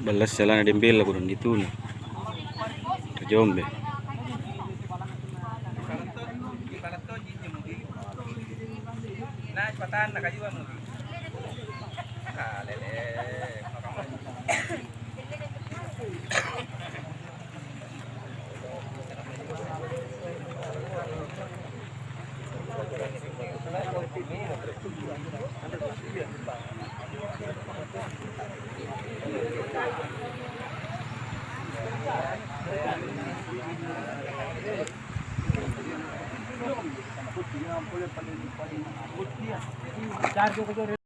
Balas sala na dimbil ako dito na. Kajombe. Nah, cepatan nak kayu kamu. Ah, lele. Charge ko